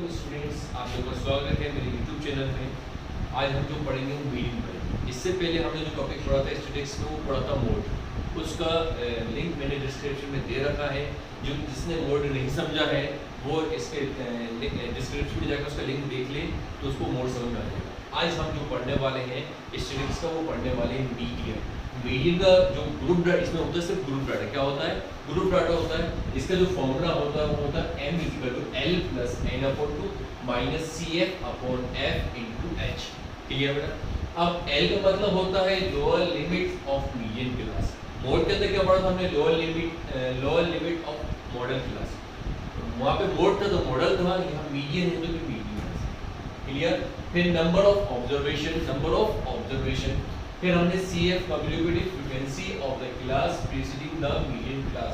Students, आप लोगों का स्वागत है मेरे YouTube चैनल में। आज हम जो पढ़ेंगे वो मीडियन पढ़ेंगे। इससे पहले हमने जो टॉपिक पढ़ा था स्टैटिस्टिक्स में, वो पढ़ा था मोड। उसका लिंक मैंने डिस्क्रिप्शन में दे रखा है। जो जिसने मोड नहीं समझा है वो इसके डिस्क्रिप्शन में जाकर उसका लिंक देख ले तो उसको मोड समझ में आ जाएगा। आज हम जो पढ़ने वाले हैं स्टैटिस्टिक्स का, वो पढ़ने वाले हैं मीडियन। मीडियन का जो ग्रुप डाटा इसमें होता है, सिर्फ ग्रुप डाटा। क्या होता है? ग्रुप डाटा होता है। इसका जो फॉर्मूला होता है वो होता है m = l + n/2 - cf / f × h। Clear बेटा? अब l का मतलब होता है lower limit of median class. Mode के अंदर क्या पढ़ा था हमने? Lower limit of model class. वहाँ पे मोड था तो मॉडल था, यहाँ मीडियन है तो फिर मीडियन। क्लियर? फिर नंबर ऑफ ऑब्जर्वेशन, फिर हमने CF communicative frequency of the class preceding the median class.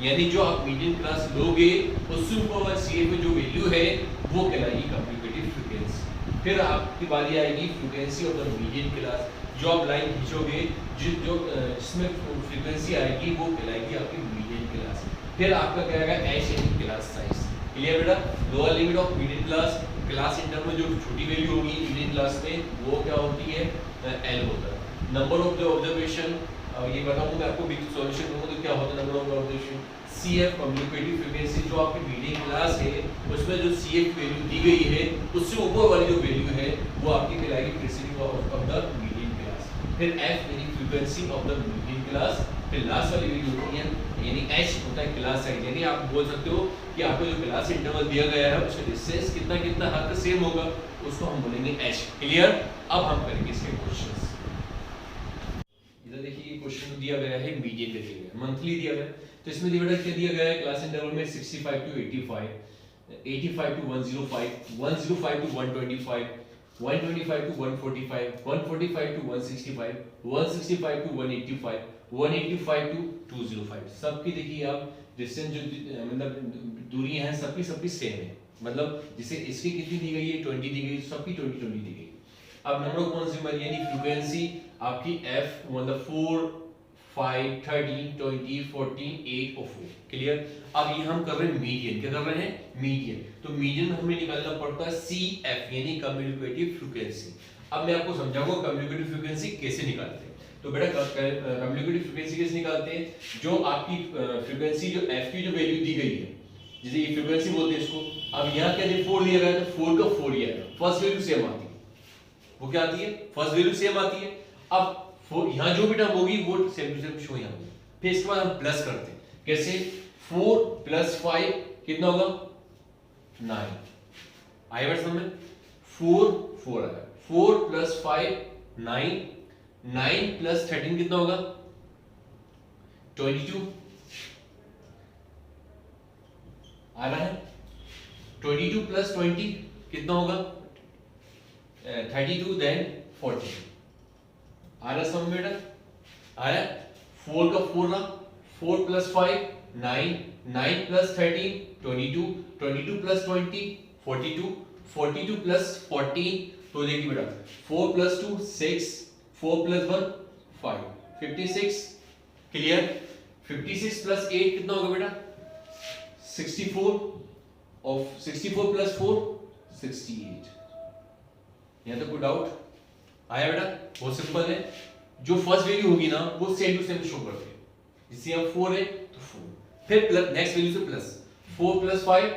यानी जो आप मीडियन क्लास लोगे उससे ऊपर CF में जो वैल्यू है वो कहलाएगी कम्युनिकेटिव फ्रीक्वेंसी। फिर आपकी बारी आएगी frequency of the median class. जो आप लाइन खींचोगे जिसमें फ्रीक्वेंसी आएगी वो कहलाएगी आपकी मीडियन क्लास। फिर आपका क्या आएगा? एच यानी क्लास साइज। क्लियर बेटा? Lower limit of median class, class inter में जो छोटी वैल्यू होगी मीडियन क्लास में वो क्या होती है? L होता है। नंबर ऑफ द ऑब्जर्वेशन, ये बताऊंगा मैं आपको, भी सॉल्यूशन करूंगा तो क्या होता है number of the observation. CF communicative frequency, जो आपकी मीडियन क्लास है उसमें जो CF वैल्यू दी गई है उससे ऊपर वाली जो वैल्यू है वो आपकी कहलाएगी preceding of the median class. फिर F यानी frequency of the median class. फिर लास्ट वाली वैल्यू होती है यानी H होता है क्लास साइज। यानी आप बोल सकते हो कि आपको जो क्लास इंटरवल दिया गया है उसका डिस्टेंस कितना कितना हद तक सेम होगा, उसको हम बोलेंगे H। क्लियर? अब हम करेंगे इसके क्वेश्चंस। इधर देखिए क्वेश्चन दिया गया है मीडियन का, दिया गया मंथली दिया गया है। तो इसमें डिवाइड क्या दिया गया है? क्लास इंटरवल में 65 to 85, 85 to 105, 105 to 125, 125 to 145, 145 to 165, 165 to 185, 185 to 205। सबकी देखिए आप डिस्टेंस जो मतलब दूरी है सबकी सेम है। मतलब जैसे इसकी कितनी दी गई है? 20 दी गई, सबकी 20 20 दी गई। अब नंबर ऑफ कंज्यूमर यानी फ्रीक्वेंसी आपकी F मतलब 4 5 13 20 14 8 और 4। क्लियर? अब ये हम कर रहे हैं मीडियन। क्या कर रहे हैं? मीडियन। तो मीडियन में हमें निकालना पड़ता है CF यानी कम्युनिकेटिव फ्रीक्वेंसी। अब मैं आपको समझाऊंगा कम्युनिकेटिव फ्रीक्वेंसी कैसे निकालते हैं। तो बेटा कम्युनिकेटिव फ्रीक्वेंसी कैसे निकालते हैं? जो आपकी फ्रीक्वेंसी जो F की जो वैल्यू दी गई है, जैसे ये फ्रीक्वेंसी बोलते हैं इसको। अब यहाँ क्या दिया? 4 दिया गया है तो 4 का 4 दिया है, फर्स्ट वैल्यू सेम आती है। वो क्या आती है? फर्स्ट वैल्यू सेम आती है। अब यहाँ जो भी टर्म होगी वो सेम टू सेम शो यहाँ होगी। फिर इसके बाद हम प्लस करते हैं। कैसे? 4 + 5 कितना होगा? 9। आया बात समझ में? 4 4 आया। 4 + 5 9, 9 + 13 कितना होगा? 22 आ रहा है। 22 + 20 कितना होगा? 32 देन 40। आ रहा समझ में बेटा? आ रहा? 4 का 4 रहा, 4 + 5 9, 9 + 13 22, 22 + 20 42, 42 + 14 तो देखिए बेटा 4 + 2 6, 4 + 1 5 56। क्लियर? 56 + 8 कितना होगा बेटा? 64 और 64 + 4 68। यहाँ तक कोई डाउट आया बेटा? बहुत सिंपल है। जो फर्स्ट वैल्यू होगी ना वो सेम टू सेम शो करते हैं। जैसे यहाँ 4 है तो 4, फिर प्लस नेक्स्ट वैल्यू से प्लस 4 + 5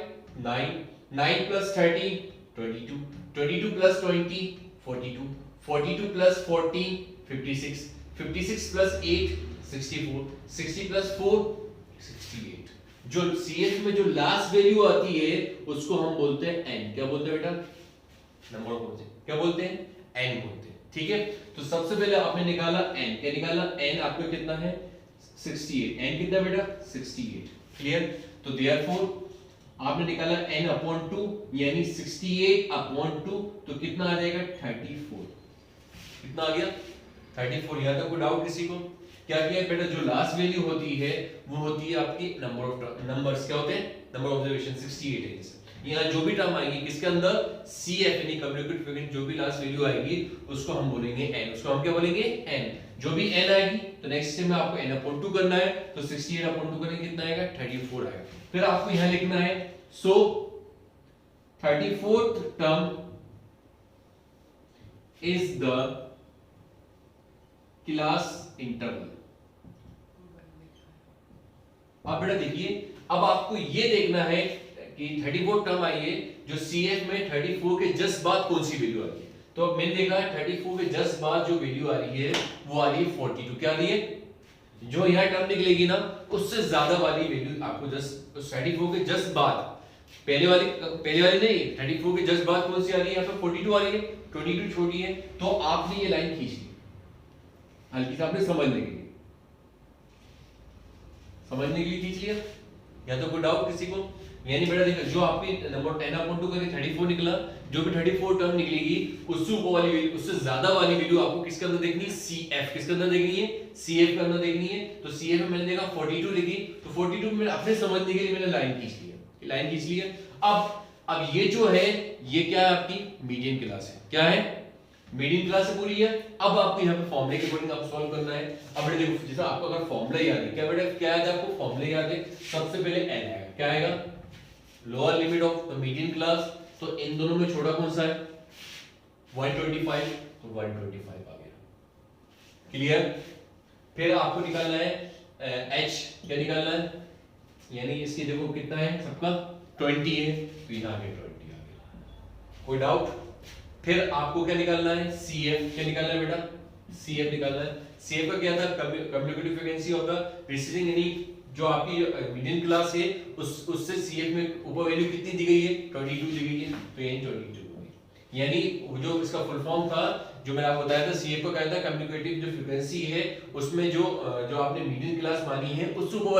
9, 9 + 13 22, 22 + 20 42, 42 + 14 56, 56 + 8 64, 60 + 4 68। जो CF में जो लास्ट वैल्यू आती है उसको हम बोलते हैं n। क्या बोलते हैं बेटा? नंबर बोलते हैं। क्या बोलते हैं? n बोलते हैं। ठीक है? तो सबसे पहले आपने निकाला n। क्या निकाला? n आपका कितना है? 68। n कितना बेटा? 68। क्लियर? तो देयरफॉर आपने निकाला n/2 यानी 68/2 तो कितना आ जाएगा? 34। कितना आ गया? 34। यहां तक कोई डाउट किसी को? क्या किया बेटा? जो लास्ट वैल्यू होती है वो होती है आपकी नंबर्स। क्या होते हैं? नंबर ऑब्जर्वेशन 68 है। जैसे यहाँ जो भी टर्म आएगी किसके अंदर? CF यानी कम्युनिकेटिव फ्रीक्वेंसी, जो भी लास्ट वैल्यू आएगी उसको हम बोलेंगे n। उसको हम क्या बोलेंगे? n। जो भी n आएगी तो नेक्स्ट स्टेप में आपको n/2 करना है तो 68/2 करेंगे कितना आएगा? 34 आएगा। फिर आपको यहाँ लिखना है सो 34th term is the class interval। अब बेटा देखिए, अब आपको ये देखना है कि 34 टर्म आई है जो CF में 34 के जस्ट बाद कौन सी वैल्यू आ रही है। तो अब मैंने देखा है 34 के जस्ट बाद जो वैल्यू आ रही है वो आ रही है 42। क्या आ रही है? जो यह टर्म निकलेगी ना उससे ज्यादा वाली वैल्यू आपको जस्ट 34 के जस्ट बाद, पहले वाली नहीं, 34 के जस्ट बाद कौन सी आ रही है? यहाँ पे 42 आ रही है, 22 छोटी है। तो आपने ये लाइन खींच ली हल्की से, आपने समझने के लिए खींच लिया। या तो कोई डाउट किसी को? यानी बेटा देखो, जो आपके नंबर 10/2 करके 34 निकला, जो भी 34 टर्म निकलेगी उससे ऊपर वाली वैल्यू, उससे ज्यादा वाली वैल्यू आपको किसके अंदर देखनी है? CF। किसके अंदर देखनी है? CF के अंदर देखनी है। तो CF में मैंने देखा 42 लिखी, तो 42 में अपने समझने के लिए मैंने लाइन खींच लिया। अब ये जो है ये क्या है? आपकी मीडियन क्लास है। क्या है? मीडियन क्लास से पूरी है। अब आपको यहाँ पे फॉर्मूले के अकॉर्डिंग आप सॉल्व करना है। अब बेटा देखो, जैसे आपको अगर फॉर्मूला याद है, क्या बेटा क्या याद है आपको? फॉर्मूला याद है। सबसे पहले L आएगा। क्या आएगा? Lower limit of the median class. तो इन दोनों में छोटा कौन सा है? 125। तो 125 आ गया। क्लियर? फिर आपको निकालना है H। क्या निकालना है? यानी इसकी देखो कितना है सबका? 20 है, तो यहाँ पे 20 आ गया। कोई डाउट? फिर आपको क्या निकालना है? CF। क्या निकालना है बेटा? CF निकालना है। CF का क्या था? Communicative frequency of the preceding, यानी जो आपकी मीडियन क्लास है उससे CF में ऊपर वैल्यू कितनी दी गई है? 22 दी गई है। तो ये 22 होगी। यानी जो इसका फुल फॉर्म था जो मैंने आपको बताया था, CF को कहता है कम्युनिकेटिव जो फ्रीक्वेंसी है उसमें जो आपने मीडियन क्लास मानी है उससे ऊपर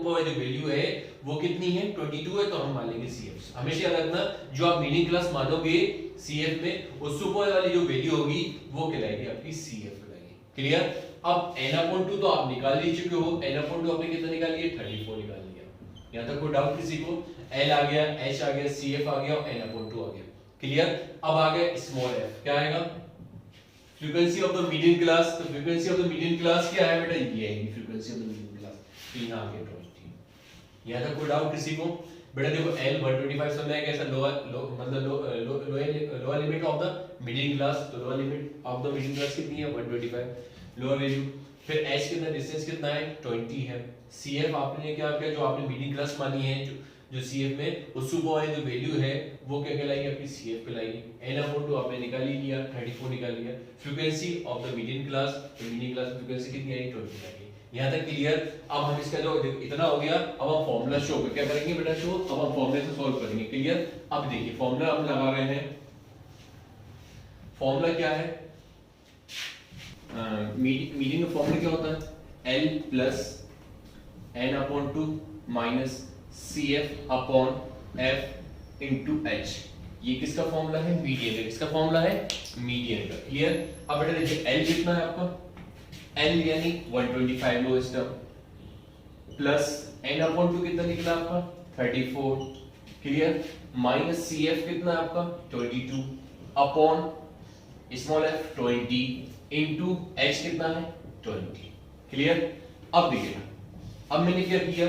वाली जो वैल्यू है वो कितनी है? 22 है। तो हम मान लेंगे CF। हमेशा याद रखना, जो आप मीडियन क्लास मानोगे CF में उससे ऊपर वाली जो वैल्यू होगी वो कहलाएगी आपकी CF कहलाएगी। क्लियर? अब n/2 तो आप निकाल ही चुके हो। n/2 आपने कितना निकाल लिया? 34 निकाल लिया। यहां तक कोई डाउट किसी को? L आ गया, H आ गया, CF आ गया और n/2 आ गया। क्लियर? अब आ गया स्मॉल f। क्या आएगा? Frequency of the median class. तो frequency of the median class क्या है बेटा? ये है frequency of the median class. तो यहां आ गया 20। यहां तक कोई डाउट किसी को? बेटा देखो, L 125 समझ आएगा कैसा? Lower limit of the median class. तो lower limit of the median class कितनी है? 125 लोअर वैल्यू। फिर H कितना, डिस्टेंस कितना है? 20 है। CF आपने क्या किया? जो आपने मीडियन क्लास मानी है जो CF में उससे ऊपर वाली जो वैल्यू है वो क्या कहलाएगी? आपकी CF कहलाएगी। n/2 आपने निकाल ही लिया, 34 निकाल लिया। Frequency of the median class, तो मीडियन क्लास फ्रीक्वेंसी कितनी आई? 20 आई। यहाँ तक क्लियर? अब हम इसका जो इतना हो गया, अब हम फॉर्मूला शो क्या करेंगे बेटा? शो। अब हम फॉर्मूले से सॉल्व करेंगे। क्लियर? अब देखिए फॉर्मूला हम लगा रहे हैं। फॉर्मूला क्या है? मीडियन का फॉर्मूला क्या होता है? L plus n/2 minus CF/F into H। ये किसका फॉर्मूला है? मीडियन का। किसका फॉर्मूला है? मीडियन का। क्लियर? अब बेटा देखिए L कितना है आपका? L यानी 125 लोएस्ट टर्म प्लस n/2 कितना निकला आपका? 34। क्लियर? माइनस CF कितना है आपका? 22 upon small f 20 into H कितना है? 20। क्लियर? अब देखिए, अब मैंने क्या किया,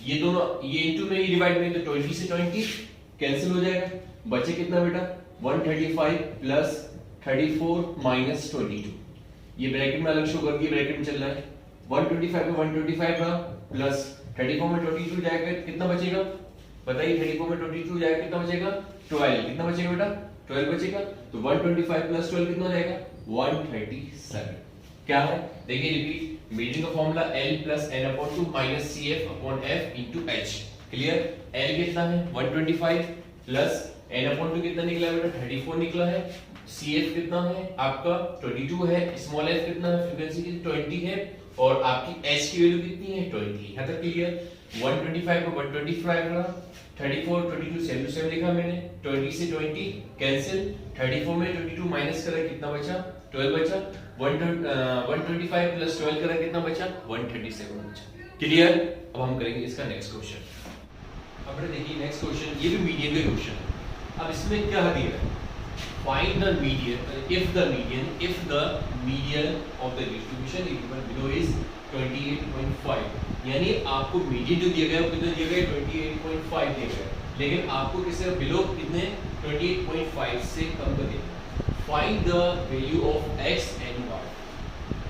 ये दोनों ये इनटू में ही डिवाइड करेंगे तो 20 से 20 कैंसिल हो जाएगा। बचे कितना बेटा? 135 प्लस 34 माइनस 22। ये ब्रैकेट में अलग शो करके ब्रैकेट में चल रहा है। 125 में 125 रहा प्लस 34 में 22 जाएगा, कितना बचेगा बताइए? 34 में 22 जाएगा, कितना बचेगा? 12। कितना बचेगा बेटा? 12 बचेगा। तो 125 प्लस 12 कितना हो जाएगा? 137। क्या है? देखिए रिपीट, मीडियन का formula L plus n/2 minus CF/F into H। Clear? L कितना है? 125 प्लस n/2 कितना निकला बेटा? 34 निकला है। CF कितना है आपका? 22 है। स्मॉल f कितना है? फ्रीक्वेंसी की 20 है। और आपकी H की वैल्यू कितनी है? 20। यहां तक क्लियर? 125 को 125 रहा, 34 22 7 लिखा मैंने, 20 से 20 कैंसिल, 34 में 22 माइनस करा कितना बचा? 12 बचा। 125 प्लस 12 करा कितना बचा? 137 बचा। क्लियर? अब हम करेंगे इसका नेक्स्ट क्वेश्चन। अब देखिए नेक्स्ट क्वेश्चन, ये भी मीडियन का क्वेश्चन है। अब इसमें क्या दिया है? Find the median if the median of the distribution given below is 28.5। यानी आपको मीडियन जो दिया गया है वो कितना दिया गया है? 28.5 दिया गया है। लेकिन आपको किससे बिलो कितने 28.5 से कम करें। Find the value of x and y।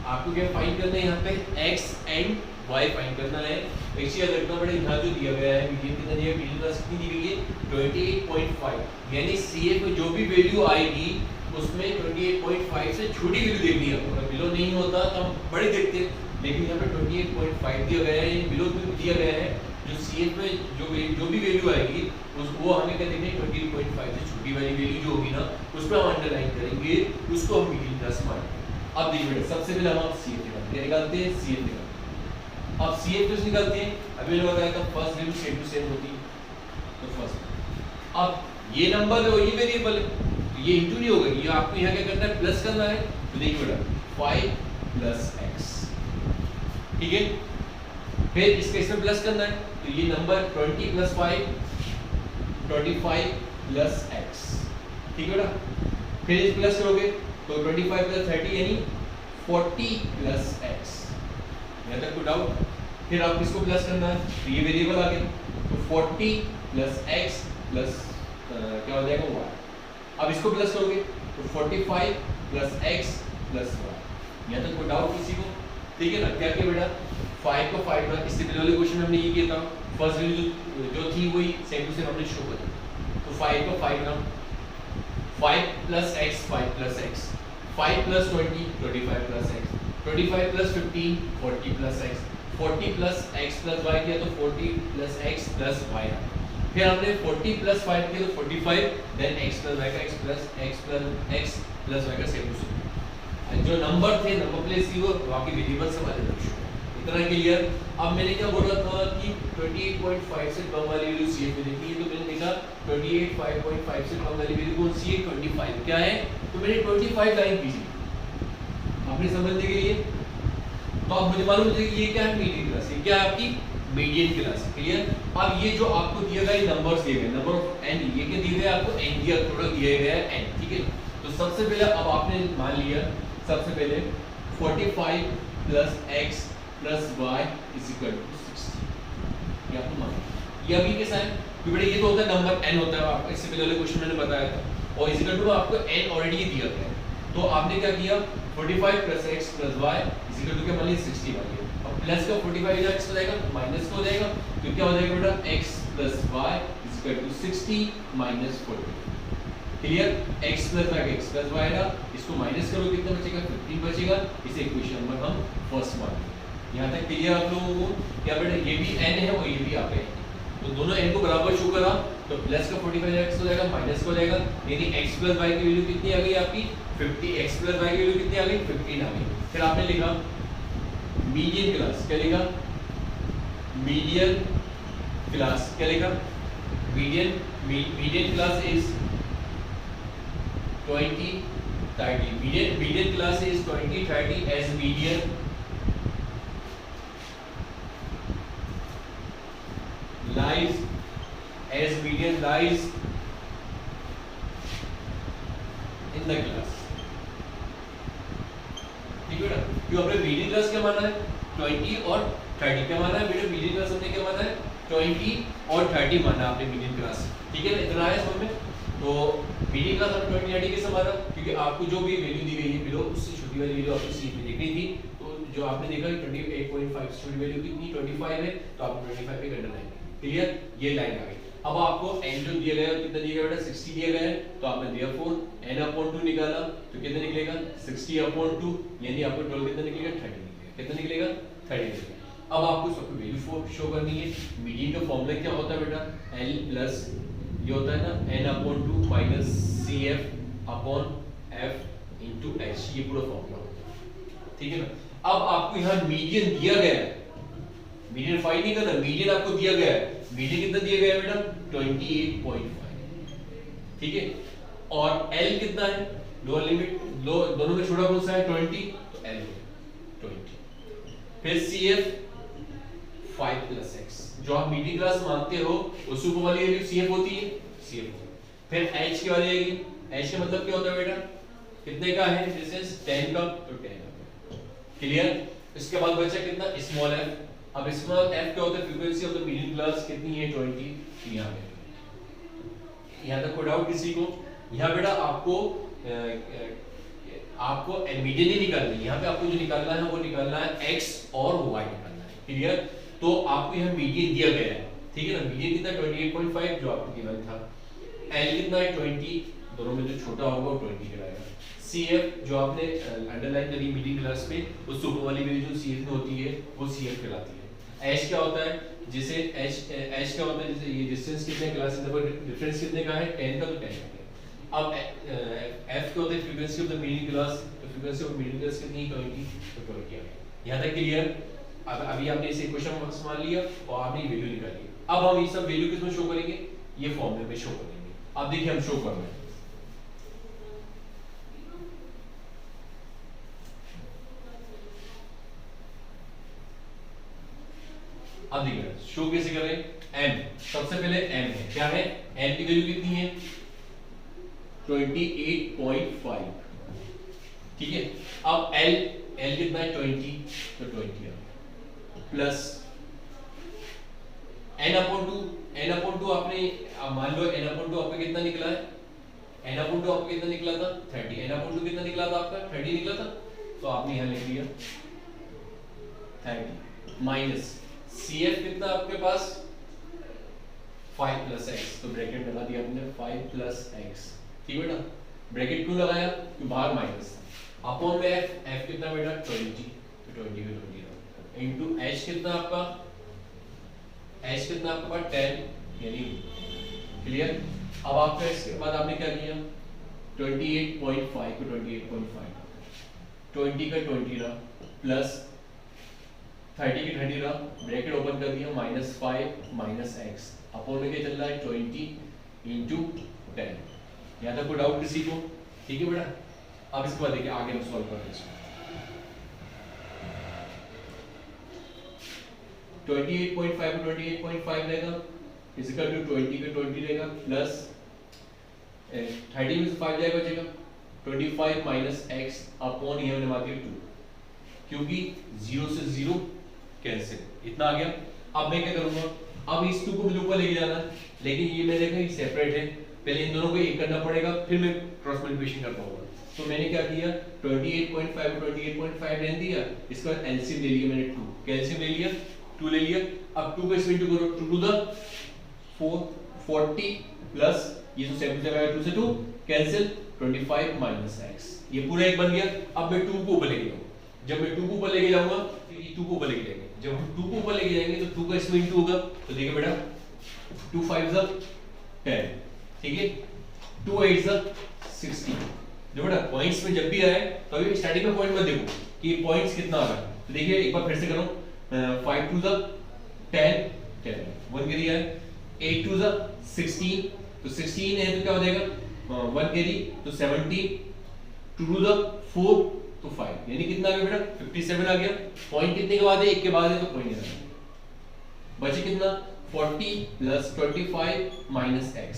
आपको क्या फाइंड करना है यहाँ पे, x एंड y फाइंड करना है। एक चीज याद रखना पड़ेगा, यहाँ जो दिया गया है मीडियन कितना दिया है, मीडियन क्लास कितनी दी गई है 28.5, यानी CF में जो भी वैल्यू आएगी उसमें 28.5 से छोटी वैल्यू देखनी है। अगर बिलो नहीं होता तो हम बड़े देखते हैं, लेकिन यहाँ पे 28.5 दिया गया है, बिलो में दिया गया है। जो CF में जो भी वैल्यू आएगी वो हमें क्या देखना है, 28.5 से छोटी वाली वैल्यू जो होगी ना उस पर हम अंडरलाइन करेंगे, उसको हम मीडियन क्लास मानेंगे। अब देखिए सबसे पहले हम CF निकालते हैं, CF निकालते हैं। अब CF किस निकालते हैं, अभी मैंने बताया था first value same to same होती है, तो फर्स्ट। अब ये नंबर है और ये वेरिएबल है, तो ये इंटू नहीं होगा, ये आपको यहाँ क्या करना है, प्लस करना है। तो देखिए बेटा 5 प्लस x, ठीक है। फिर इसके इसमें प्लस करना है, तो ये नंबर 20 प्लस 5 25 प्लस x, ठीक है बेटा। फिर इस प्लस करोगे तो 25 प्लस 30 यानी 40 प्लस x, यहाँ तक कोई डाउट। फिर आप इसको प्लस करना है, तो ये वेरिएबल आ गया, तो 40 प्लस x प्लस क्या हो जाएगा y। अब इसको प्लस करोगे तो 45 प्लस x प्लस y, यहाँ तक कोई डाउट किसी को, ठीक है ना। क्या किया बेटा, 5 को 5 ना, इससे पहले वाले क्वेश्चन में हमने ये किया था, फर्स्ट वैल्यू जो थी वही सेम टू सेम हमने शो करी। तो 5 को 5 ना, 5 plus x 5 plus x, 5 plus 20 25 plus x, 25 plus 15 40 plus x, 40 plus x plus y किया तो 40 प्लस x प्लस y। फिर हमने 40 प्लस 5 किया तो 45, देन x प्लस y का x प्लस y का सेम टू सेम। जो नंबर थे नंबर प्लेस की वो बाकी वेरिएबल से वाले दर्शो, इतना क्लियर। अब मैंने क्या बोला था कि 28.5 से कम वाली वैल्यू CF में देखी है, तो मैंने देखा 28.5 से कम वाली वैल्यू कौन सी है, 25 क्या है, तो मैंने 25 लाइन कीजिए आपने समझने के लिए। तो अब मुझे मालूम है कि ये क्या है, मीडियन क्लास, ये क्या है आपकी मीडियन क्लास, क्लियर। अब ये जो आपको दिया गया नंबर्स दिए गए, नंबर ऑफ n, ये क्या दिए गए आपको, n दिया, टोटल दिया गया है n, ठीक है। तो सबसे पहले अब आपने मान लिया, सबसे पहले 45 plus x plus y is equal to 60, ये आपको मान लिया। ये अभी कैसा है, क्योंकि बेटा ये तो होता है नंबर n होता है, आपको इससे पहले वाले क्वेश्चन मैंने बताया था, और इज इक्वल टू आपको n ऑलरेडी दिया गया है। तो आपने क्या किया, 45 plus x plus y is equal to क्या मान लिया 60 मान लिया। अब प्लस का 45 इधर x हो जाएगा, माइनस का हो जाएगा, तो क्या हो जाएगा बेटा, x plus y is equal to 60 minus 40, clear. x plus y x plus y ना, इसको माइनस करो कितना बचेगा, 15 बचेगा। इसे इक्वेशन नंबर हम फर्स्ट मान लेंगे। यहाँ तक क्लियर आप लोगों को, क्या बेटा ये भी n है और ये भी आप है, तो दोनों n को बराबर शो करा, तो प्लस का 45 x हो जाएगा, माइनस का हो जाएगा, यानी x प्लस y की वैल्यू कितनी आ गई आपकी 50, x प्लस y की वैल्यू कितनी आ गई 15 आ गई। फिर आपने लिखा मीडियन क्लास, क्या लिखा, मीडियन क्लास, क्या लिखा, median class is 20 30, median class is 20 30 as median lies in the class, ठीक है ना। क्यों अपने मीडियन क्लास क्या माना है, 20 और 30, क्या माना है बेटा, मीडियन क्लास हमने क्या माना है 20 और 30 माना आपने मीडियन क्लास, ठीक है ना, इतना है समझ में। तो मीडियन क्लास हमने 20 30 कैसे माना, क्योंकि आपको जो भी वैल्यू दी गई है बिलो, उससे छोटी वाली वैल्यू आपको सीट में देखनी थी, तो जो आपने देखा 28.5 से छोटी वैल्यू कितनी 25 है, तो आपने 25 पे करना है, क्लियर, ये लाइन आ गई। अब आपको n जो दिया गया है कितना दिया गया बेटा 60 दिया गया है, तो आपने therefore n/2 निकाला, तो कितना निकलेगा 60/2, यानी आपको टोटल कितना निकलेगा 30 निकलेगा, कितना निकलेगा 30 निकलेगा। अब आपको सबको वैल्यू शो करनी है। मीडियन का फॉर्मूला क्या होता है बेटा, l प्लस ये होता है ना n/2 minus CF/f into h, ये पूरा फॉर्मूला होता है, ठीक है ना। अब आपको यहाँ मीडियन दिया गया है, मीडियन फाइंड नहीं करना, मीडियन आपको दिया गया है, मीडियन कितना दिया गया है बेटा 28.5, ठीक है। और L कितना है, लोअर लिमिट, दोनों में छोटा कौन सा है 20, तो L 20। फिर CF 5 प्लस x, जो आप मीडियन क्लास मानते हो उस ऊपर वाली वैल्यू CF होती है, CF। फिर h की वाली आएगी, h का मतलब क्या होता है बेटा, कितने का है डिस्टेंस 10 का, तो 10 का, क्लियर। इसके बाद बचा कितना स्मॉल f। अब स्मॉल f क्या होता है, frequency of the median class कितनी है 20, यहाँ पे यहाँ तक कोई डाउट किसी को? यहाँ बेटा आपको मीडियन ही निकालना है। यहाँ पे आपको जो निकालना है वो निकालना है x और y निकालना है। क्लियर? तो आपको यहाँ मीडियन दिया गया है, ठीक है ना। मीडियन कितना 28.5 जो आपको गिवन था, l कितना है 20, दोनों में जो छोटा होगा वो 20 कहलाएगा। CF जो आपने अंडरलाइन करी मीडियन क्लास में, उस सुपर वाली वैल्यू जो CF में होती है वो CF कहलाती है। h क्या होता है, जैसे h क्या होता है, जैसे ये डिस्टेंस कितने क्लास डिफरेंस कितने का है 10 का, तो 10 का। अब f क्या होता है frequency of the median class, तो फ्रीक्वेंसी ऑफ मीडियन क्लास कितनी 20, तो 20 आ गया। यहां तक क्लियर? अब अभी आपने इसे इक्वेशन मान लिया और आपने ये वैल्यू निकाली। अब हम ये सब वैल्यू किसमें शो करेंगे, ये फॉर्मूले में शो करेंगे। अब देखिए हम शो कर रहे हैं, अब देखिए शो कैसे करें। m सबसे पहले m है, क्या है, m की वैल्यू कितनी है 28.5, ठीक है। अब l कितना है 20, तो 20 प्लस n/2 आपने मान लो n/2 आपका कितना निकला है, n/2 आपका कितना निकला था 30, n/2 कितना निकला था आपका 30 निकला था, तो आपने यहां लिख दिया 30 माइनस CF कितना आपके पास 5 + x, तो ब्रैकेट लगा दिया आपने 5 + x, ठीक बेटा। ब्रैकेट क्यों लगाया, क्योंकि बाहर माइनस था, अपॉन में f कितना बेटा 20, तो 20 में 20 इनटू h कितना आपका पास 10, यानी क्लियर। अब आपका इसके बाद आपने क्या किया 28.5 को 28.5, 20 का 20 रहा प्लस 30 की 30 रहा, ब्रैकेट ओपन कर दिया -5 माइनस x, अपॉन में क्या चल रहा है 20 इंटू 10। यहाँ तक कोई डाउट किसी को? ठीक है बेटा। अब इसके बाद देखिए आगे हम सॉल्व करते हैं। 28.5 को 28.5 रहेगा इक्वल टू 20 के 20 रहेगा प्लस 30 में से 5 जाएगा बचेगा 25 माइनस x अपॉन ये हमने मार दिया 2, क्योंकि 0 से 0 कैंसिल, इतना आ गया। अब मैं क्या करूंगा, अब इस 2 को मुझे ऊपर लेके जाना है, लेकिन ये मैंने देखा ये सेपरेट है, पहले इन दोनों को एक करना पड़ेगा, फिर मैं क्रॉस मल्टीप्लिकेशन कर पाऊंगा। तो मैंने क्या किया 28.5 को 28.5 रहने दिया, इसका एलसीएम ले लिया मैंने 2, कैलसीयम ले लिया 2 ले लिया। अब 2 को इसमें इंटू करो, 2 टू द 40 प्लस ये तो 7 से 2 से 2 कैंसिल 25 माइनस x, ये पूरा एक बन गया। अब मैं 2 को ऊपर लेके जाऊंगा, जब मैं 2 को ऊपर लेके जाऊंगा तो ये 2 को ऊपर लेके जाएंगे, जब हम 2 को ऊपर लेके जाएंगे तो 2 का इसमें इंटू होगा, तो देखिए बेटा 2 5 ज़ 10, ठीक है, 2 8 ज़ 16। जो बेटा पॉइंट्स में जब भी आए तो अभी स्टार्टिंग में पॉइंट मत देखो कि पॉइंट्स कितना आ रहा है, तो देखिए एक बार फिर से करो 5 2 ज़ 10 10 1 कैरी है, 8 2 ज़ 16, तो 16 है तो क्या हो जाएगा 1 कैरी तो 17, 2 2 ज़ 4 तो 5, यानी कितना आ गया बेटा 57 आ गया। पॉइंट कितने के बाद है, एक के बाद है तो पॉइंट है, बचे कितना 40 plus 25 minus x,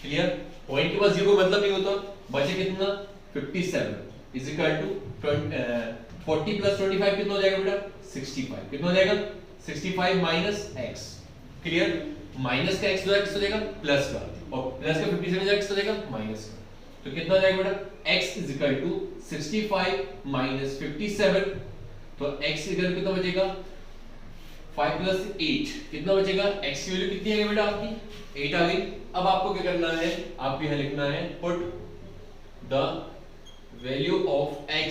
clear. Point के पास 0 का मतलब नहीं होता, बचे कितना 57 इज इक्वल टू 40 प्लस 25 कितना हो जाएगा बेटा 65, कितना हो जाएगा 65 माइनस x, क्लियर। माइनस का x जो है किस हो जाएगा प्लस का, और प्लस का 57 जो है किस हो जाएगा माइनस का, तो कितना हो जाएगा बेटा x is equal to 65 minus 57, तो x इक्वल कितना बचेगा 5 प्लस 8 कितना बचेगा, x की वैल्यू कितनी आ गई बेटा आपकी 8 आ गई। अब आपको क्या करना है, आपको यहां लिखना है put the value of x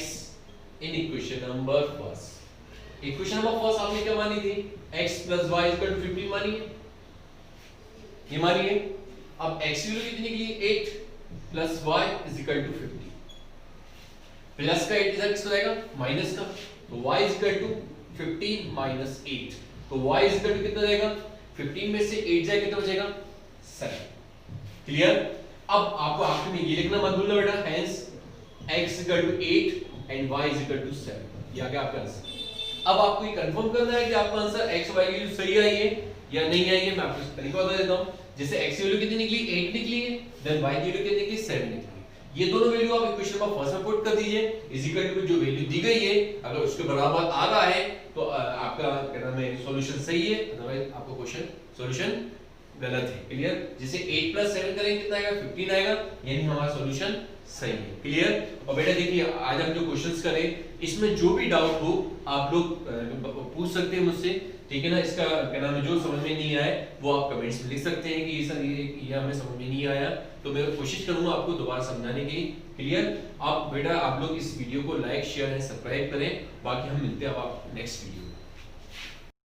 in equation number first. Equation number first आपने क्या मानी थी x plus y equal to 15 मानी है, ये मानी है। अब x की वैल्यू कितनी निकली 8 plus y is equal to 50, plus का 8 इधर किस हो जाएगा माइनस का, तो y is equal to 15 minus 8, तो y इज इक्वल टू कितना जाएगा 15 में से 8 जाए कितना बचेगा 7, क्लियर। अब आपको आखिर में ये लिखना मत भूलना बेटा, hence x equal to 8 and y is equal to 7, ये आ गया आपका आंसर। अब आपको ये कंफर्म करना है कि आपका आंसर x y की वैल्यू सही आई है या नहीं आई है। मैं आपको तरीका बता देता हूं, जैसे x की वैल्यू कितनी निकली 8 निकली है, देन y की वैल्यू कितनी निकली 7 निकली, ये दोनों वैल्यू आप इक्वेशन में फर्स्ट में पुट कर दीजिए, इज इक्वल टू जो वैल्यू दी गई है अगर उसके बराबर आ रहा है तो आपका क्या नाम है सॉल्यूशन सही है, अदरवाइज आपका क्वेश्चन सॉल्यूशन गलत है। क्लियर? जैसे 8 + 7 करेंगे कितना आएगा? 15 आएगा, यानी हमारा सॉल्यूशन सही है। क्लियर? और बेटा देखिए आज हम जो क्वेश्चंस करें इसमें जो भी डाउट हो आप लोग पूछ सकते हैं मुझसे, ठीक है ना। इसका क्या नाम है, जो समझ में नहीं आए वो आप कमेंट्स में लिख सकते हैं कि सर ये हमें समझ में नहीं आया, तो मैं कोशिश करूंगा आपको दोबारा समझाने की। क्लियर? आप बेटा आप लोग इस वीडियो को लाइक शेयर एंड सब्सक्राइब करें, बाकी हम मिलते हैं अब आप नेक्स्ट वीडियो।